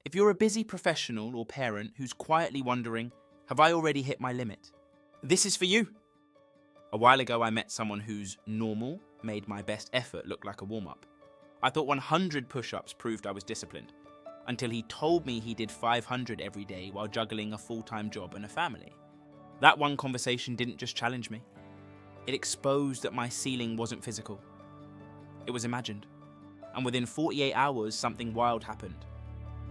If you're a busy professional or parent who's quietly wondering, have I already hit my limit? This is for you. A while ago, I met someone whose normal made my best effort look like a warm-up. I thought 100 push-ups proved I was disciplined, until he told me he did 500 every day while juggling a full-time job and a family. That one conversation didn't just challenge me. It exposed that my ceiling wasn't physical. It was imagined. And within 48 hours, something wild happened.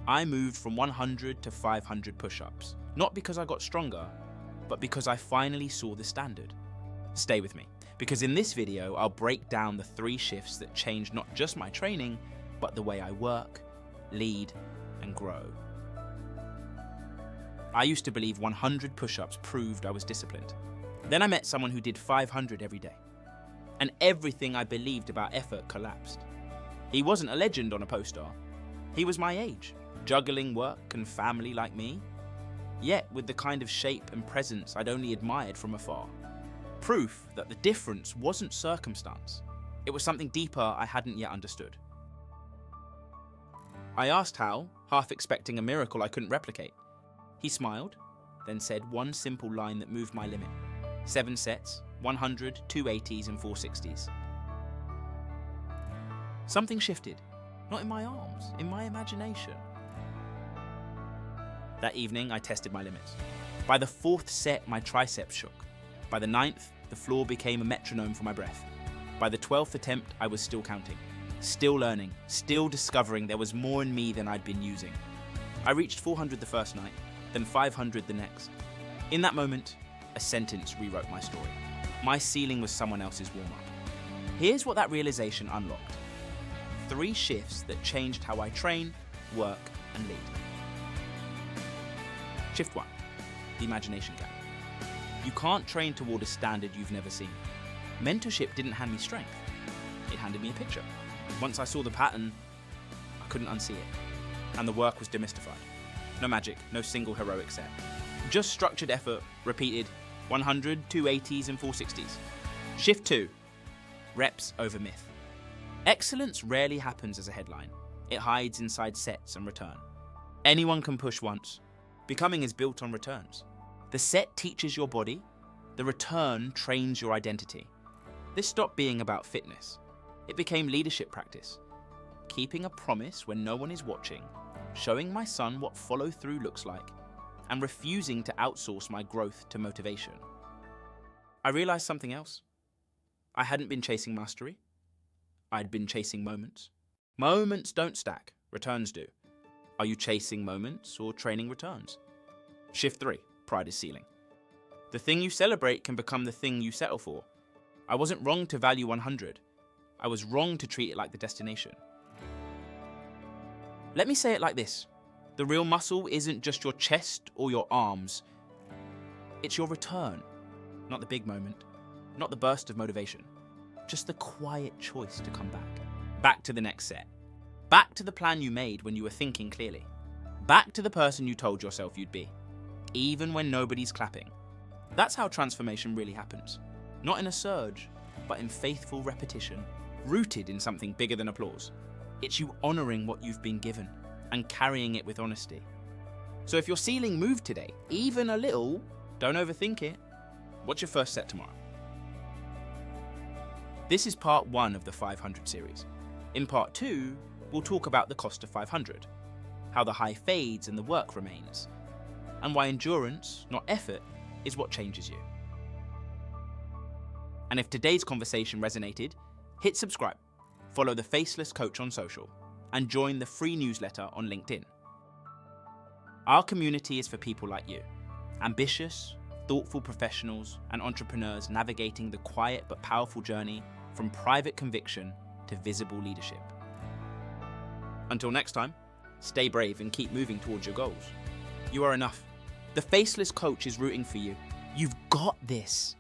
I moved from 100 to 500 push-ups, not because I got stronger, but because I finally saw the standard. Stay with me, because in this video, I'll break down the 3 shifts that changed not just my training, but the way I work, lead, and grow. I used to believe 100 push-ups proved I was disciplined. Then I met someone who did 500 every day, and everything I believed about effort collapsed. He wasn't a legend on a poster. He was my age, juggling work and family like me, yet with the kind of shape and presence I'd only admired from afar. Proof that the difference wasn't circumstance. It was something deeper I hadn't yet understood. I asked how, half expecting a miracle I couldn't replicate. He smiled, then said one simple line that moved my limit. 7 sets, 100, 280s and 460s. Something shifted, not in my arms, in my imagination. That evening, I tested my limits. By the 4th set, my triceps shook. By the 9th, the floor became a metronome for my breath. By the 12th attempt, I was still counting, still learning, still discovering there was more in me than I'd been using. I reached 400 the first night, then 500 the next. In that moment, a sentence rewrote my story. My ceiling was someone else's warm-up. Here's what that realization unlocked. 3 shifts that changed how I train, work, and lead. Shift 1, the imagination gap. You can't train toward a standard you've never seen. Mentorship didn't hand me strength. It handed me a picture. Once I saw the pattern, I couldn't unsee it. And the work was demystified. No magic, no single heroic set. Just structured effort, repeated 100, 280s and 460s. Shift 2, reps over myth. Excellence rarely happens as a headline. It hides inside sets and return. Anyone can push once. Becoming is built on returns. The set teaches your body, the return trains your identity. This stopped being about fitness. It became leadership practice. Keeping a promise when no one is watching, showing my son what follow-through looks like, and refusing to outsource my growth to motivation. I realized something else. I hadn't been chasing mastery. I'd been chasing moments. Moments don't stack, returns do. Are you chasing moments or training returns? Shift 3, pride is ceiling. The thing you celebrate can become the thing you settle for. I wasn't wrong to value 100. I was wrong to treat it like the destination. Let me say it like this. The real muscle isn't just your chest or your arms. It's your return, not the big moment, not the burst of motivation, just the quiet choice to come back. Back to the next set. Back to the plan you made when you were thinking clearly. Back to the person you told yourself you'd be, even when nobody's clapping. That's how transformation really happens. Not in a surge, but in faithful repetition, rooted in something bigger than applause. It's you honoring what you've been given and carrying it with honesty. So if your ceiling moved today, even a little, don't overthink it. What's your first set tomorrow? This is part 1 of the 500 series. In part 2, we'll talk about the cost of 500, how the high fades and the work remains, and why endurance, not effort, is what changes you. And if today's conversation resonated, hit subscribe, follow the Faceless Coach on social, and join the free newsletter on LinkedIn. Our community is for people like you, ambitious, thoughtful professionals and entrepreneurs navigating the quiet but powerful journey from private conviction to visible leadership. Until next time, stay brave and keep moving towards your goals. You are enough. The Faceless Coach is rooting for you. You've got this.